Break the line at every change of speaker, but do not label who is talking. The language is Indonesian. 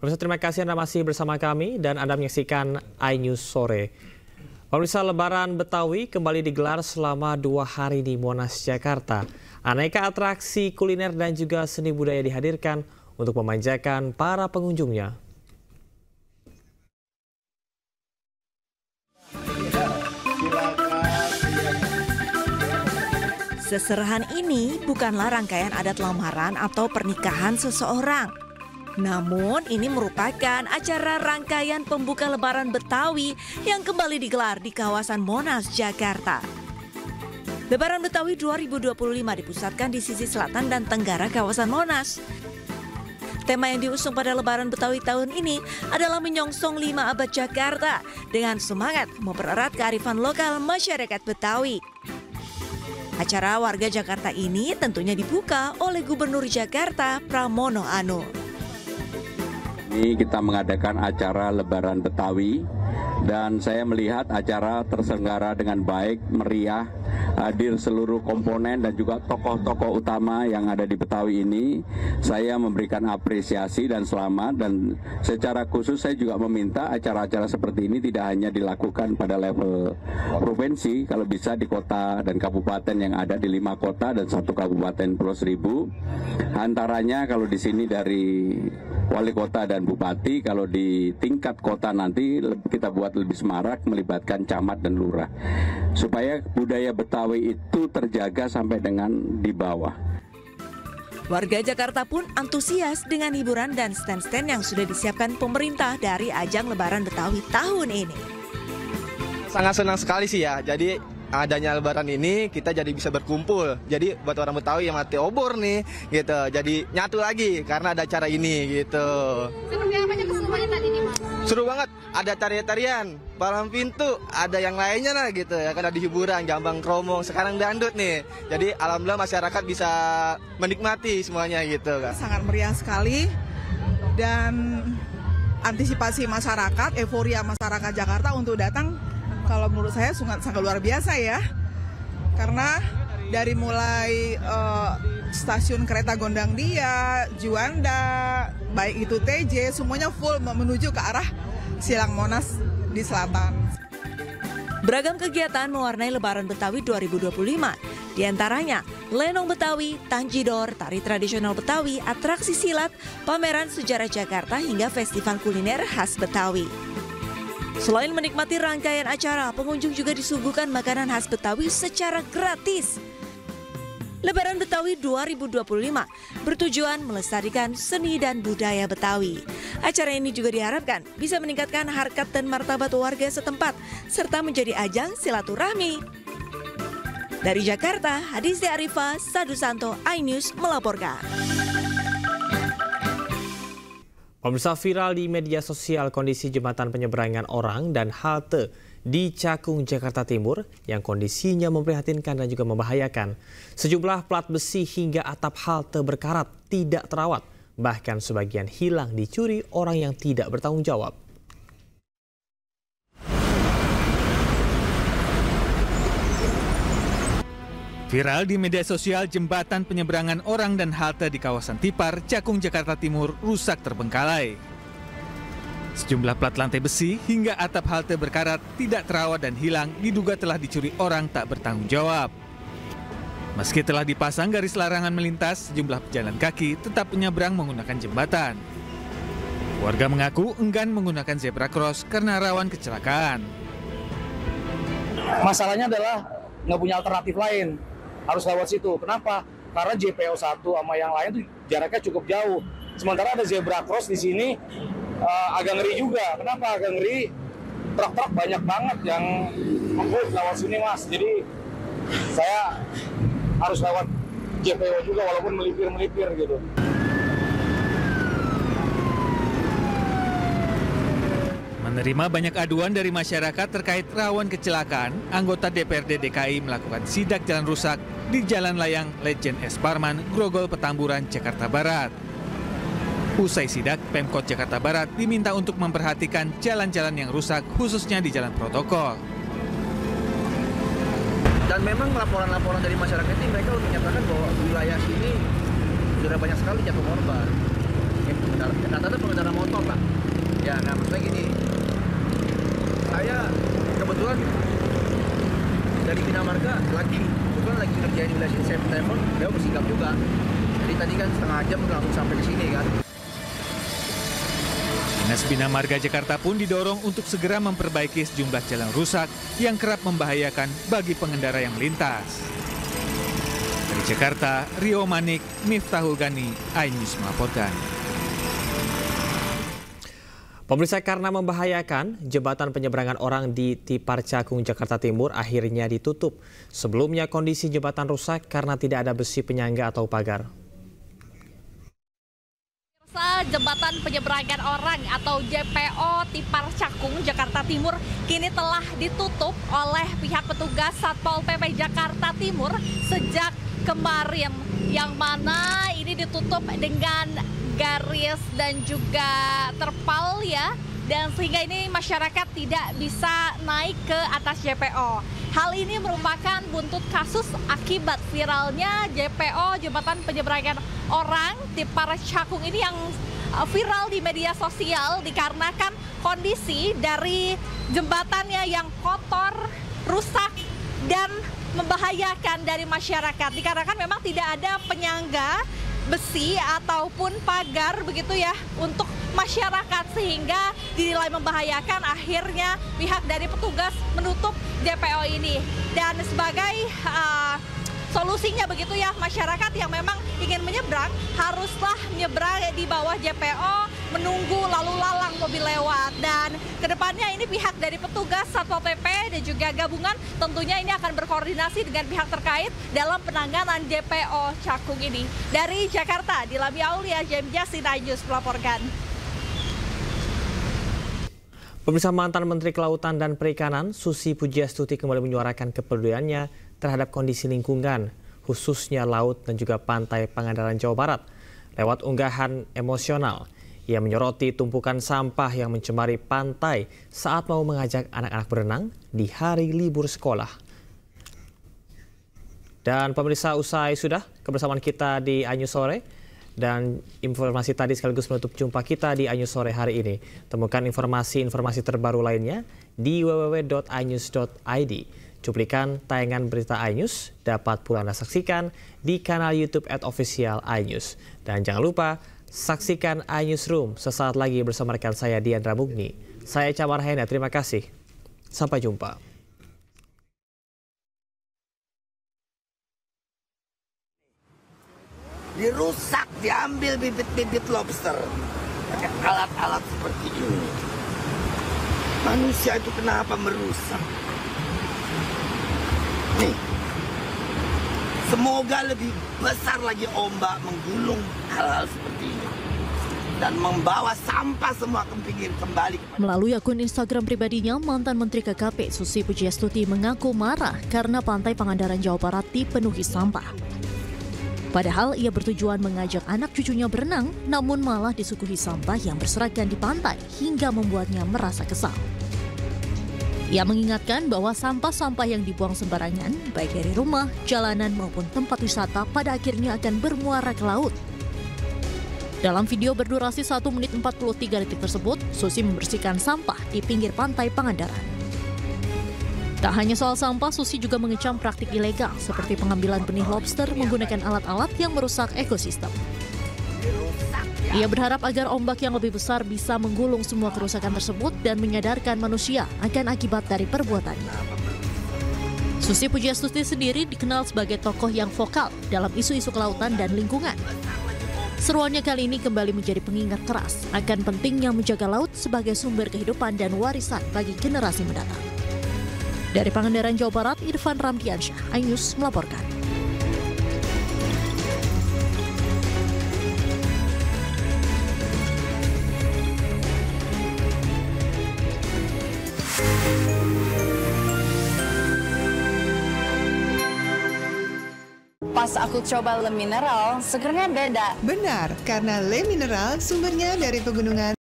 Pemirsa, terima kasih Anda masih bersama kami dan Anda menyaksikan iNews Sore. Pemirsa, Lebaran Betawi kembali digelar selama 2 hari di Monas, Jakarta. Aneka atraksi kuliner dan juga seni budaya dihadirkan untuk memanjakan para pengunjungnya.
Seserahan ini bukanlah rangkaian adat lamaran atau pernikahan seseorang. Namun ini merupakan acara rangkaian pembuka Lebaran Betawi yang kembali digelar di kawasan Monas, Jakarta. Lebaran Betawi 2025 dipusatkan di sisi selatan dan tenggara kawasan Monas. Tema yang diusung pada Lebaran Betawi tahun ini adalah menyongsong 5 abad Jakarta dengan semangat mempererat kearifan lokal masyarakat Betawi. Acara warga Jakarta ini tentunya dibuka oleh Gubernur Jakarta Pramono Anung.
Ini kita mengadakan acara Lebaran Betawi dan saya melihat acara terselenggara dengan baik, meriah, hadir seluruh komponen dan juga tokoh-tokoh utama yang ada di Betawi ini. Saya memberikan apresiasi dan selamat, dan secara khusus saya juga meminta acara-acara seperti ini tidak hanya dilakukan pada level provinsi, kalau bisa di kota dan kabupaten yang ada di 5 kota dan 1 kabupaten Pulau Seribu. Antaranya kalau di sini dari wali kota dan bupati, kalau di tingkat kota nanti kita buat lebih semarak melibatkan camat dan lurah supaya budaya Betawi itu terjaga sampai dengan di bawah.
Warga Jakarta pun antusias dengan hiburan dan stand-stand yang sudah disiapkan pemerintah dari ajang Lebaran Betawi tahun ini.
Sangat senang sekali sih ya, jadi adanya Lebaran ini kita jadi bisa berkumpul. Jadi buat orang Betawi yang mati obor nih gitu, jadi nyatu lagi karena ada acara ini gitu.
Seperti apa aja keseruannya tadi nih, Mas?
Seru banget, ada tarian-tarian, palang pintu, ada yang lainnya lah gitu ya, kan ada hiburan, gambang kromong, sekarang dangdut nih. Jadi alhamdulillah masyarakat bisa menikmati semuanya gitu kan.
Sangat meriah sekali dan antisipasi masyarakat, euforia masyarakat Jakarta untuk datang, kalau menurut saya sangat luar biasa ya. Karena dari mulai stasiun kereta Gondangdia, Juanda, baik itu TJ, semuanya full menuju ke arah Silang Monas di selatan.
Beragam kegiatan mewarnai Lebaran Betawi 2025. Di antaranya Lenong Betawi, Tanjidor, tari tradisional Betawi, atraksi silat, pameran sejarah Jakarta hingga festival kuliner khas Betawi. Selain menikmati rangkaian acara, pengunjung juga disuguhkan makanan khas Betawi secara gratis. Lebaran Betawi 2025 bertujuan melestarikan seni dan budaya Betawi. Acara ini juga diharapkan bisa meningkatkan harkat dan martabat warga setempat, serta menjadi ajang silaturahmi. Dari Jakarta, Hadisya Arifah, Sadu Santo, iNews melaporkan.
Pemirsa, viral di media sosial kondisi jembatan penyeberangan orang dan halte di Cakung, Jakarta Timur yang kondisinya memprihatinkan dan juga membahayakan. Sejumlah plat besi hingga atap halte berkarat tidak terawat, bahkan sebagian hilang dicuri orang yang tidak bertanggung jawab.
Viral di media sosial, jembatan penyeberangan orang dan halte di kawasan Tipar, Cakung, Jakarta Timur rusak terbengkalai. Sejumlah plat lantai besi hingga atap halte berkarat tidak terawat dan hilang diduga telah dicuri orang tak bertanggung jawab. Meski telah dipasang garis larangan melintas, sejumlah pejalan kaki tetap menyeberang menggunakan jembatan. Warga mengaku enggan menggunakan zebra cross karena rawan kecelakaan.
Masalahnya adalah nggak punya alternatif lain, harus lewat situ. Kenapa? Karena JPO 1 sama yang lain tuh jaraknya cukup jauh. Sementara ada zebra cross di sini agak ngeri juga. Kenapa agak ngeri? Truk-truk banyak banget yang ngebut lewat sini, Mas. Jadi saya harus lewat JPO juga walaupun melipir-melipir gitu.
Menerima banyak aduan dari masyarakat terkait rawan kecelakaan, anggota DPRD DKI melakukan sidak jalan rusak di Jalan Layang Lejen S. Parman, Grogol, Petamburan, Jakarta Barat. Usai sidak, Pemkot Jakarta Barat diminta untuk memperhatikan jalan-jalan yang rusak, khususnya di jalan protokol.
Dan memang laporan-laporan dari masyarakat ini mereka menyatakan bahwa wilayah sini sudah banyak sekali jatuh korban.
rata-rata pengendara motor lah. Ya, nah maksudnya gini, saya kebetulan dari Bina Marga kebetulan lagi ngerjain di wilayah sini, saya telepon, dia bersikap juga. Jadi tadi kan setengah jam langsung sampai ke sini kan.
Dinas Bina Marga Jakarta pun didorong untuk segera memperbaiki sejumlah jalan rusak yang kerap membahayakan bagi pengendara yang melintas. Dari Jakarta, Rio Manik, Miftahul Gani, iNews melaporkan.
Pemirsa, karena membahayakan, jembatan penyeberangan orang di Tipar Cakung, Jakarta Timur akhirnya ditutup. Sebelumnya kondisi jembatan rusak karena tidak ada besi penyangga atau pagar.
Jembatan penyeberangan orang atau JPO Tipar Cakung, Jakarta Timur kini telah ditutup oleh pihak petugas Satpol PP Jakarta Timur sejak kemarin, yang mana ini ditutup dengan garis dan juga terpal ya, dan sehingga ini masyarakat tidak bisa naik ke atas JPO. Hal ini merupakan buntut kasus akibat viralnya JPO Jembatan Penyeberangan Orang Tipar Cakung ini yang viral di media sosial dikarenakan kondisi dari jembatannya yang kotor, rusak, dan membahayakan dari masyarakat. Dikarenakan memang tidak ada penyangga besi ataupun pagar begitu ya untuk masyarakat, sehingga dinilai membahayakan. Akhirnya pihak dari petugas menutup JPO ini, dan sebagai solusinya begitu ya, masyarakat yang memang ingin menyeberang haruslah menyeberang di bawah JPO, menunggu lalu lalang mobil lewat. Dan kedepannya ini pihak dari petugas Satpol PP dan juga gabungan tentunya ini akan berkoordinasi dengan pihak terkait dalam penanganan JPO Cakung ini. Dari Jakarta, Dilami Aulia, James Jasin, iNews melaporkan.
Pemirsa, mantan Menteri Kelautan dan Perikanan Susi Pujiastuti kembali menyuarakan kepeduliannya terhadap kondisi lingkungan, khususnya laut dan juga pantai Pangandaran, Jawa Barat. Lewat unggahan emosional, ia menyoroti tumpukan sampah yang mencemari pantai saat mau mengajak anak-anak berenang di hari libur sekolah. Dan pemirsa, usai sudah kebersamaan kita di iNews Sore. Dan informasi tadi sekaligus menutup jumpa kita di iNews Sore hari ini. Temukan informasi-informasi terbaru lainnya di www.inews.id. Cuplikan tayangan berita iNews dapat pula Anda saksikan di kanal YouTube @official iNews. Dan jangan lupa saksikan iNewsroom sesaat lagi bersama rekan saya Diandra Mugni. Saya Camar Hena, terima kasih. Sampai jumpa.
Dirusak, diambil bibit-bibit lobster pakai alat-alat seperti ini. Manusia itu kenapa merusak? Nih, semoga lebih besar lagi ombak menggulung hal-hal seperti ini dan membawa sampah semua ke pinggir kembali.
Melalui akun Instagram pribadinya, mantan Menteri KKP Susi Pujiastuti mengaku marah karena pantai Pangandaran, Jawa Barat dipenuhi sampah. Padahal ia bertujuan mengajak anak cucunya berenang, namun malah disuguhi sampah yang berserakan di pantai hingga membuatnya merasa kesal. Ia mengingatkan bahwa sampah-sampah yang dibuang sembarangan, baik dari rumah, jalanan maupun tempat wisata, pada akhirnya akan bermuara ke laut. Dalam video berdurasi 1 menit 43 detik tersebut, Susi membersihkan sampah di pinggir pantai Pangandaran. Tak hanya soal sampah, Susi juga mengecam praktik ilegal seperti pengambilan benih lobster menggunakan alat-alat yang merusak ekosistem. Ia berharap agar ombak yang lebih besar bisa menggulung semua kerusakan tersebut dan menyadarkan manusia akan akibat dari perbuatannya. Susi Pujiastuti sendiri dikenal sebagai tokoh yang vokal dalam isu-isu kelautan dan lingkungan. Seruannya kali ini kembali menjadi pengingat keras akan pentingnya menjaga laut sebagai sumber kehidupan dan warisan bagi generasi mendatang. Dari Pangandaran, Jawa Barat, Irfan Ramdiansyah, iNews melaporkan.
Pas aku coba Le Mineral, segernya beda.
Benar, karena Le Mineral sumbernya dari pegunungan